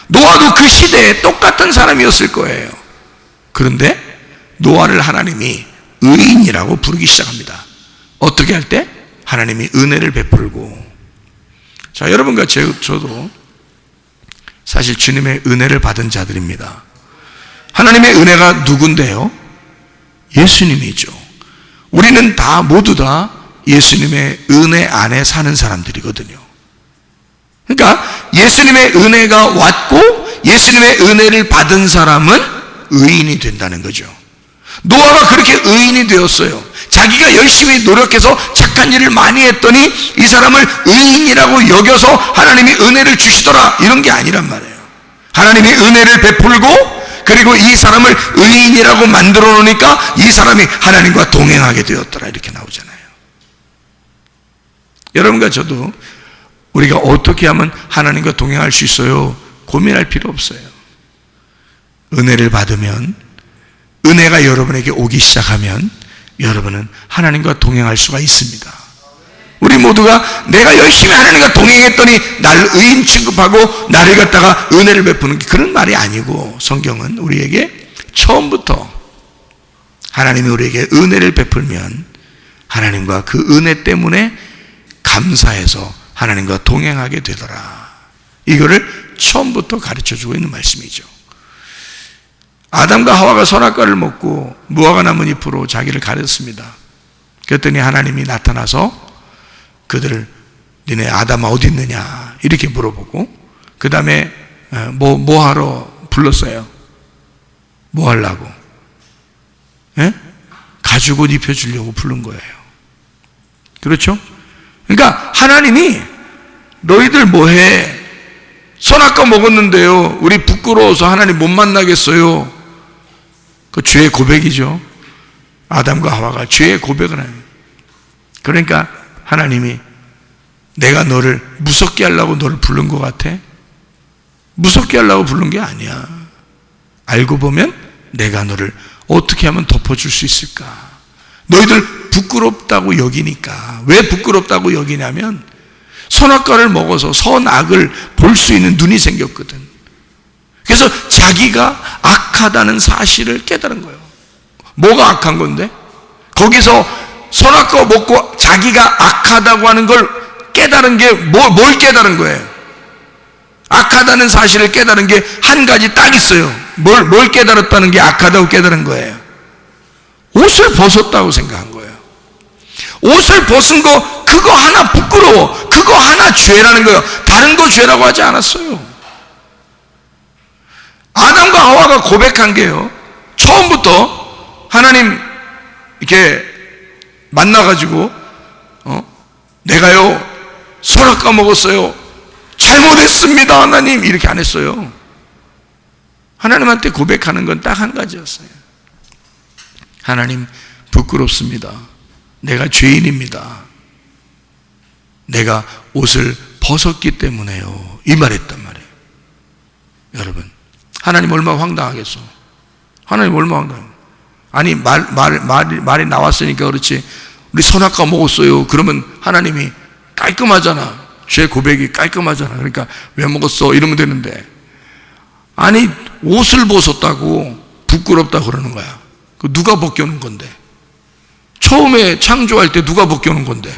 노아도 그 시대에 똑같은 사람이었을 거예요. 그런데 노아를 하나님이 의인이라고 부르기 시작합니다. 어떻게 할 때? 하나님이 은혜를 베풀고. 자, 여러분과 저도 사실 주님의 은혜를 받은 자들입니다. 하나님의 은혜가 누군데요? 예수님이죠. 우리는 다 모두 다 예수님의 은혜 안에 사는 사람들이거든요. 그러니까 예수님의 은혜가 왔고 예수님의 은혜를 받은 사람은 의인이 된다는 거죠. 노아가 그렇게 의인이 되었어요. 자기가 열심히 노력해서 착한 일을 많이 했더니 이 사람을 의인이라고 여겨서 하나님이 은혜를 주시더라, 이런 게 아니란 말이에요. 하나님이 은혜를 베풀고 그리고 이 사람을 의인이라고 만들어 놓으니까 이 사람이 하나님과 동행하게 되었더라, 이렇게 나오잖아요. 여러분과 저도 우리가 어떻게 하면 하나님과 동행할 수 있어요? 고민할 필요 없어요. 은혜를 받으면, 은혜가 여러분에게 오기 시작하면 여러분은 하나님과 동행할 수가 있습니다. 우리 모두가 내가 열심히 하나님과 동행했더니 나를 의인 취급하고 나를 갖다가 은혜를 베푸는 게 그런 말이 아니고, 성경은 우리에게 처음부터 하나님이 우리에게 은혜를 베풀면 하나님과 그 은혜 때문에 감사해서 하나님과 동행하게 되더라, 이거를 처음부터 가르쳐주고 있는 말씀이죠. 아담과 하와가 선악과를 먹고 무화과 나뭇잎으로 자기를 가렸습니다. 그랬더니 하나님이 나타나서 그들을, 니네 아담아 어디 있느냐 이렇게 물어보고, 그 다음에 뭐 하러 불렀어요? 뭐 하려고? 예? 가죽옷 입혀주려고 부른 거예요. 그렇죠? 그러니까 하나님이 너희들 뭐해? 선악과 먹었는데요, 우리 부끄러워서 하나님 못 만나겠어요? 그 죄의 고백이죠. 아담과 하와가 죄의 고백을 해요. 그러니까 하나님이 내가 너를 무섭게 하려고 너를 부른 것 같아? 무섭게 하려고 부른 게 아니야. 알고 보면 내가 너를 어떻게 하면 덮어줄 수 있을까? 너희들 부끄럽다고 여기니까. 왜 부끄럽다고 여기냐면 선악과를 먹어서 선악을 볼 수 있는 눈이 생겼거든. 그래서 자기가 악하다는 사실을 깨달은 거예요. 뭐가 악한 건데? 거기서 선악과 먹고 자기가 악하다고 하는 걸 깨달은 게 뭘 깨달은 거예요? 악하다는 사실을 깨달은 게 한 가지 딱 있어요. 뭘 깨달았다는 게 악하다고 깨달은 거예요? 옷을 벗었다고 생각한 거예요. 옷을 벗은 거, 그거 하나 부끄러워. 그거 하나 죄라는 거예요. 다른 거 죄라고 하지 않았어요. 아담과 하와가 고백한 게요, 처음부터 하나님 이렇게 만나가지고 내가요 선악과 먹었어요, 잘못했습니다 하나님, 이렇게 안 했어요. 하나님한테 고백하는 건 딱 한 가지였어요. 하나님, 부끄럽습니다. 내가 죄인입니다. 내가 옷을 벗었기 때문에요, 이 말했단 말이에요. 여러분, 하나님 얼마나 황당하겠어. 하나님 얼마나 황당해요. 아니 말이 나왔으니까 그렇지, 우리 선악과 먹었어요 그러면 하나님이 깔끔하잖아. 죄 고백이 깔끔하잖아. 그러니까 왜 먹었어 이러면 되는데, 아니 옷을 벗었다고 부끄럽다 그러는 거야. 그 누가 벗겨놓은 건데? 처음에 창조할 때 누가 벗겨놓은 건데?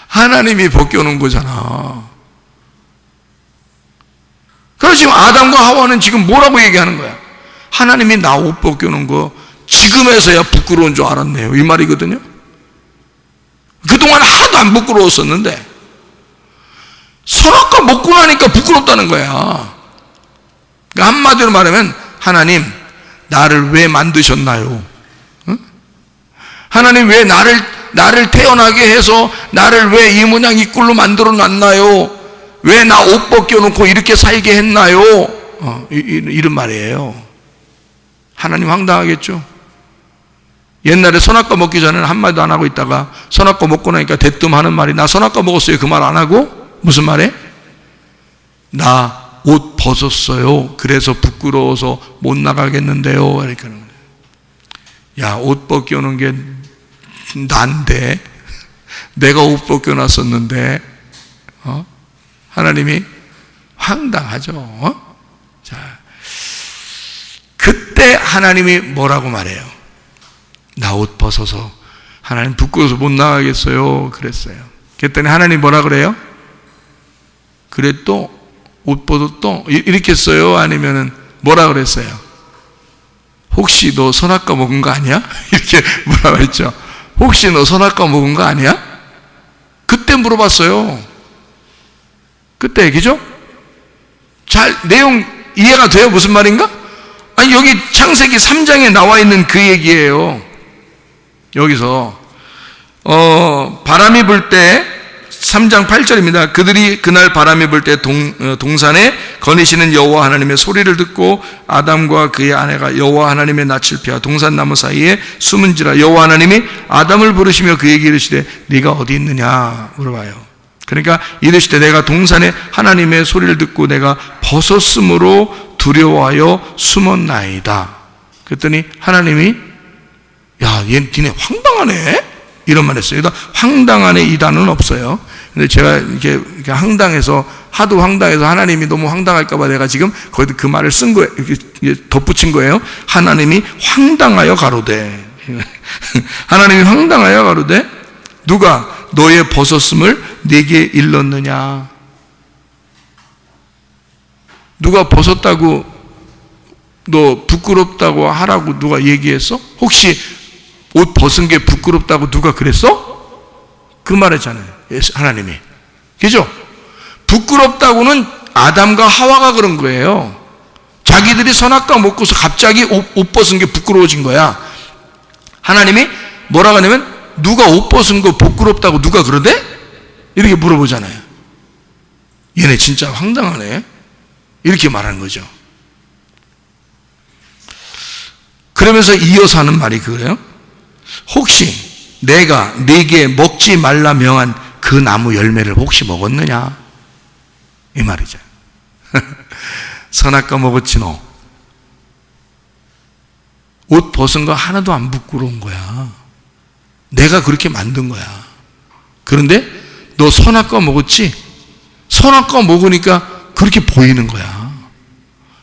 하나님이 벗겨놓은 거잖아. 그래서 지금 아담과 하와는 지금 뭐라고 얘기하는 거야? 하나님이 나 옷 벗겨놓은 거 지금에서야 부끄러운 줄 알았네요, 이 말이거든요. 그동안 하나도 안 부끄러웠었는데 선악과 먹고 나니까 부끄럽다는 거야. 그러니까 한마디로 말하면, 하나님 나를 왜 만드셨나요? 응? 하나님 왜 나를 태어나게 해서 나를 왜 이 모양 이 꼴로 만들어 놨나요? 왜 나 옷 벗겨놓고 이렇게 살게 했나요? 이런 말이에요. 하나님 황당하겠죠. 옛날에 선악과 먹기 전에는 한마디도 안 하고 있다가 선악과 먹고 나니까 대뜸 하는 말이, 나 선악과 먹었어요, 그 말 안 하고 무슨 말해? 나 옷 벗었어요, 그래서 부끄러워서 못 나가겠는데요, 이렇게 하는 거예요. 야, 옷 벗겨놓은 게 난데, 내가 옷 벗겨놨었는데, 하나님이 황당하죠. 자, 그때 하나님이 뭐라고 말해요? 나 옷 벗어서 하나님 부끄러워서 못 나가겠어요, 그랬어요. 그랬더니 하나님 뭐라 그래요? 그래 또 옷 벗어 또 이렇게 써요? 아니면은 뭐라 그랬어요? 혹시 너 선악과 먹은 거 아니야? 이렇게 뭐라고 했죠? 혹시 너 선악과 먹은 거 아니야? 그때 물어봤어요. 그때 얘기죠? 잘 내용 이해가 돼요? 무슨 말인가? 아니, 여기 창세기 3장에 나와 있는 그 얘기예요. 여기서 바람이 불 때, 3장 8절입니다. 그들이 그날 바람이 불 때 동산에 거니시는 여호와 하나님의 소리를 듣고 아담과 그의 아내가 여호와 하나님의 낯을 피하 동산나무 사이에 숨은지라. 여호와 하나님이 아담을 부르시며 그에게 이르시되 네가 어디 있느냐 물어봐요. 그러니까 이르시되 내가 동산에 하나님의 소리를 듣고 내가 벗었으므로 두려워하여 숨었나이다. 그랬더니 하나님이, 야, 니네 황당하네? 이런 말 했어요. 황당하네 이 단어는 없어요. 근데 제가 이렇게 황당해서, 하도 황당해서 하나님이 너무 황당할까봐 내가 지금 거기다 그 말을 쓴 거예요. 이렇게 덧붙인 거예요. 하나님이 황당하여 가로되. 하나님이 황당하여 가로되, 누가 너의 벗었음을 네게 일렀느냐? 누가 벗었다고, 너 부끄럽다고 하라고 누가 얘기했어? 혹시 옷 벗은 게 부끄럽다고 누가 그랬어? 그 말했잖아요, 하나님이. 그죠? 부끄럽다고는 아담과 하와가 그런 거예요. 자기들이 선악과 먹고서 갑자기 옷 벗은 게 부끄러워진 거야. 하나님이 뭐라고 하냐면, 누가 옷 벗은 거 부끄럽다고 누가 그러대? 이렇게 물어보잖아요. 얘네 진짜 황당하네, 이렇게 말하는 거죠. 그러면서 이어서 하는 말이 그거예요. 혹시 내가 네게 먹지 말라 명한 그 나무 열매를 혹시 먹었느냐? 이 말이죠. 선악과 먹었지 너. 옷 벗은 거 하나도 안 부끄러운 거야. 내가 그렇게 만든 거야. 그런데 너 선악과 먹었지? 선악과 먹으니까 그렇게 보이는 거야.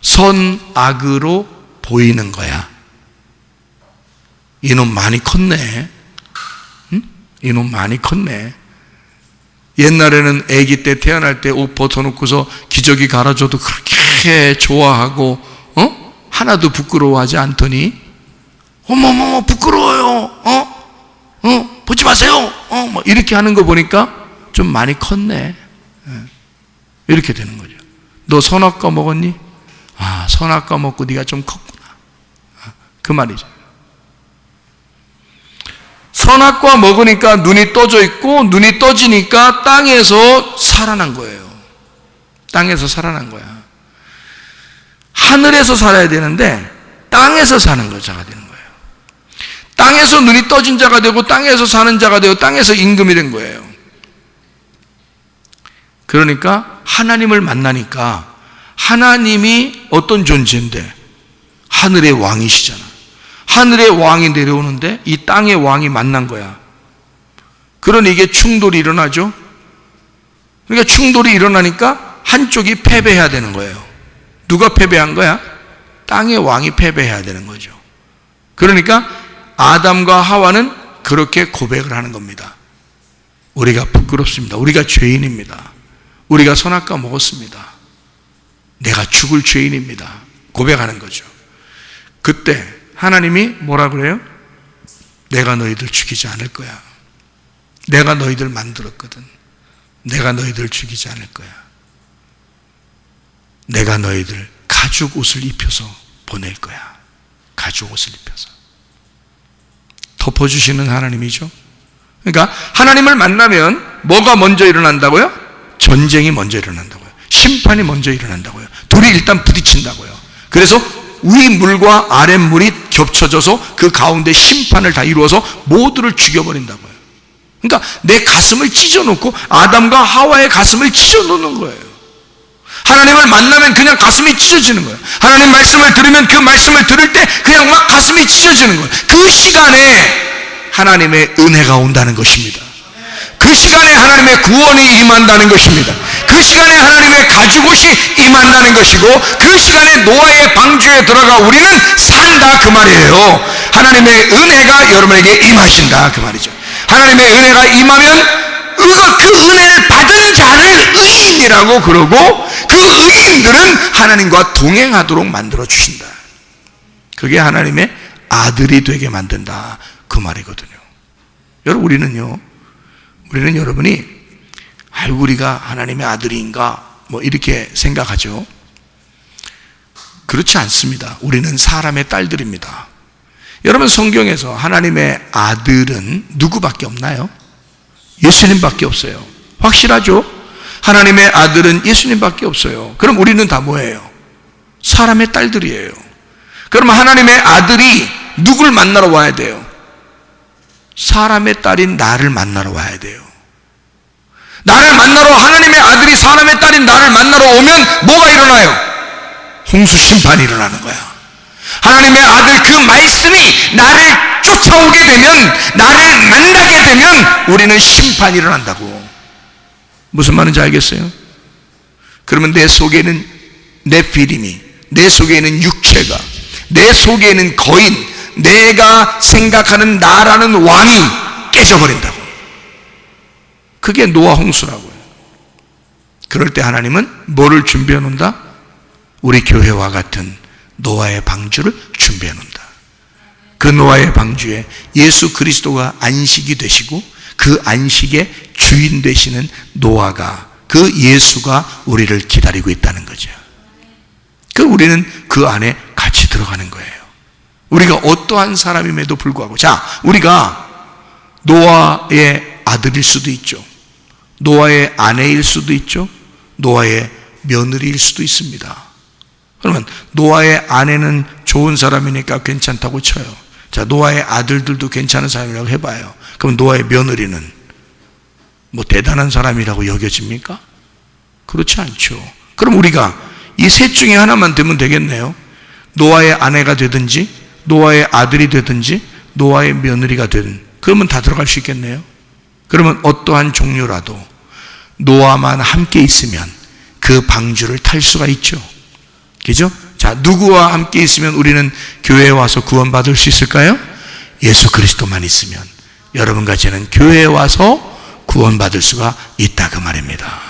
선악으로 보이는 거야. 이놈 많이 컸네. 응? 이놈 많이 컸네. 옛날에는 아기 때 태어날 때 옷 벗어놓고서 기저귀 갈아줘도 그렇게 좋아하고 하나도 부끄러워하지 않더니 어머머머 부끄러워요. 보지 마세요. 뭐 이렇게 하는 거 보니까 좀 많이 컸네. 이렇게 되는 거죠. 너 선악과 먹었니? 아, 선악과 먹고 네가 좀 컸구나. 그 말이죠. 선악과 먹으니까 눈이 떠져 있고, 눈이 떠지니까 땅에서 살아난 거예요. 땅에서 살아난 거야. 하늘에서 살아야 되는데 땅에서 사는 자가 되는 거예요. 땅에서 눈이 떠진 자가 되고, 땅에서 사는 자가 되고, 땅에서 임금이 된 거예요. 그러니까 하나님을 만나니까, 하나님이 어떤 존재인데 하늘의 왕이시잖아. 하늘의 왕이 내려오는데 이 땅의 왕이 만난 거야. 그러니 이게 충돌이 일어나죠. 그러니까 충돌이 일어나니까 한쪽이 패배해야 되는 거예요. 누가 패배한 거야? 땅의 왕이 패배해야 되는 거죠. 그러니까 아담과 하와는 그렇게 고백을 하는 겁니다. 우리가 부끄럽습니다. 우리가 죄인입니다. 우리가 선악과 먹었습니다. 내가 죽을 죄인입니다. 고백하는 거죠. 그때 하나님이 뭐라 그래요? 내가 너희들 죽이지 않을 거야. 내가 너희들 만들었거든. 내가 너희들 죽이지 않을 거야. 내가 너희들 가죽 옷을 입혀서 보낼 거야. 가죽 옷을 입혀서. 덮어주시는 하나님이죠. 그러니까 하나님을 만나면 뭐가 먼저 일어난다고요? 전쟁이 먼저 일어난다고요. 심판이 먼저 일어난다고요. 둘이 일단 부딪힌다고요. 그래서 위물과 아랫물이 겹쳐져서 그 가운데 심판을 다 이루어서 모두를 죽여버린다고요. 그러니까 내 가슴을 찢어놓고 아담과 하와의 가슴을 찢어놓는 거예요. 하나님을 만나면 그냥 가슴이 찢어지는 거예요. 하나님 말씀을 들으면 그 말씀을 들을 때 그냥 막 가슴이 찢어지는 거예요. 그 시간에 하나님의 은혜가 온다는 것입니다. 그 시간에 하나님의 구원이 임한다는 것입니다. 그 시간에 하나님의 가죽옷이 임한다는 것이고, 그 시간에 노아의 방주에 들어가 우리는 산다 그 말이에요. 하나님의 은혜가 여러분에게 임하신다 그 말이죠. 하나님의 은혜가 임하면 그 은혜를 받은 자를 의인이라고 그러고, 그 의인들은 하나님과 동행하도록 만들어 주신다. 그게 하나님의 아들이 되게 만든다 그 말이거든요. 여러분, 우리는 여러분이 우리가 하나님의 아들인가 뭐 이렇게 생각하죠. 그렇지 않습니다. 우리는 사람의 딸들입니다. 여러분, 성경에서 하나님의 아들은 누구밖에 없나요? 예수님밖에 없어요. 확실하죠? 하나님의 아들은 예수님밖에 없어요. 그럼 우리는 다 뭐예요? 사람의 딸들이에요. 그럼 하나님의 아들이 누굴 만나러 와야 돼요? 사람의 딸인 나를 만나러 와야 돼요. 나를 만나러, 하나님의 아들이 사람의 딸인 나를 만나러 오면 뭐가 일어나요? 홍수 심판이 일어나는 거야. 하나님의 아들 그 말씀이 나를 쫓아오게 되면, 나를 만나게 되면 우리는 심판이 일어난다고. 무슨 말인지 알겠어요? 그러면 내 속에는 네피림이, 내 속에는 육체가, 내 속에는 거인, 내가 생각하는 나라는 왕이 깨져버린다고. 그게 노아 홍수라고요. 그럴 때 하나님은 뭐를 준비해 놓는다? 우리 교회와 같은 노아의 방주를 준비해 놓는다. 그 노아의 방주에 예수 그리스도가 안식이 되시고, 그 안식의 주인 되시는 노아가, 그 예수가 우리를 기다리고 있다는 거죠. 우리는 그 안에 같이 들어가는 거예요. 우리가 어떠한 사람임에도 불구하고, 자, 우리가 노아의 아들일 수도 있죠. 노아의 아내일 수도 있죠. 노아의 며느리일 수도 있습니다. 그러면 노아의 아내는 좋은 사람이니까 괜찮다고 쳐요. 자, 노아의 아들들도 괜찮은 사람이라고 해봐요. 그럼 노아의 며느리는 뭐 대단한 사람이라고 여겨집니까? 그렇지 않죠. 그럼 우리가 이 셋 중에 하나만 되면 되겠네요. 노아의 아내가 되든지, 노아의 아들이 되든지, 노아의 며느리가 되든, 그러면 다 들어갈 수 있겠네요. 그러면 어떠한 종류라도 노아만 함께 있으면 그 방주를 탈 수가 있죠. 그죠? 자, 누구와 함께 있으면 우리는 교회에 와서 구원받을 수 있을까요? 예수 그리스도만 있으면 여러분과 저는 교회에 와서 구원받을 수가 있다 그 말입니다.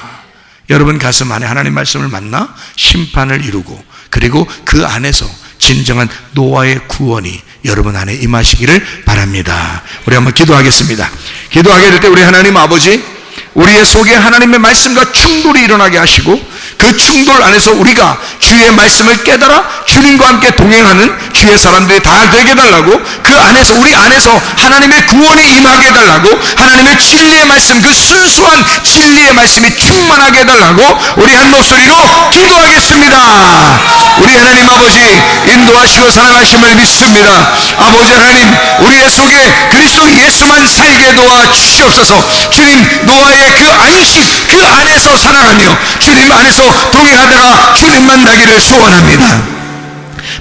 여러분 가슴 안에 하나님 말씀을 만나 심판을 이루고, 그리고 그 안에서 진정한 노아의 구원이 여러분 안에 임하시기를 바랍니다. 우리 한번 기도하겠습니다. 기도하게 될 때 우리 하나님 아버지, 우리의 속에 하나님의 말씀과 충돌이 일어나게 하시고, 그 충돌 안에서 우리가 주의 말씀을 깨달아 주님과 함께 동행하는 주의 사람들이 다 되게 해달라고, 그 안에서 우리 안에서 하나님의 구원이 임하게 해달라고, 하나님의 진리의 말씀, 그 순수한 진리의 말씀이 충만하게 해달라고 우리 한 목소리로 기도하겠습니다. 우리 하나님 아버지 인도하시고 사랑하심을 믿습니다. 아버지 하나님, 우리의 속에 그리스도 예수만 살게 도와주시옵소서. 주님 노아의 그 안식 그 안에서 살아가며 주님 안에서 동행하다가 주님 만나기를 소원합니다.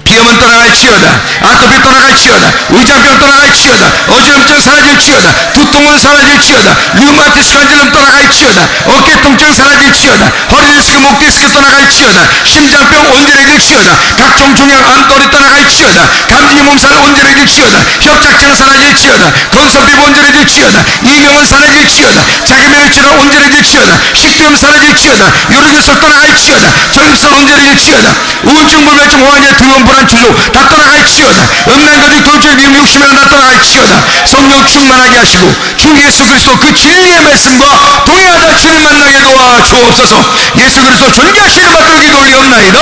비염은 떠나갈지어다, 아토피 떠나갈지어다, 의장병 떠나갈지어다, 어지럼증 사라질지어다, 두통은 사라질지어다, 류마티스 관절염 떠나갈지어다, 어깨 통증 사라질지어다, 허리 디스크, 목 디스크 떠나갈지어다, 심장병 온전해질지어다, 각종 종양 암거리 떠나갈지어다, 감기 몸살 온전해질지어다, 협착증 사라질지어다, 건선비부 온전해질지어다, 이명은 사라질지어다, 자기면역 질환 온전해질지어다, 식도염 사라질지어다, 요르기설 떠나갈지어다, 전립선 온전해질지어다, 우울증, 불면증, 호환제, 두려움, 불안, 주소 다 떠나갈지어다, 음란가죽, 돌출, 미움, 욕심이나 다 떠나갈지어다. 성령 충만하게 하시고 주 예수 그리스도 그 진리의 말씀과 동행하다 주님 만나게 도와주옵소서. 예수 그리스도 존귀하신 이름 받들어 기도 올리옵나이다.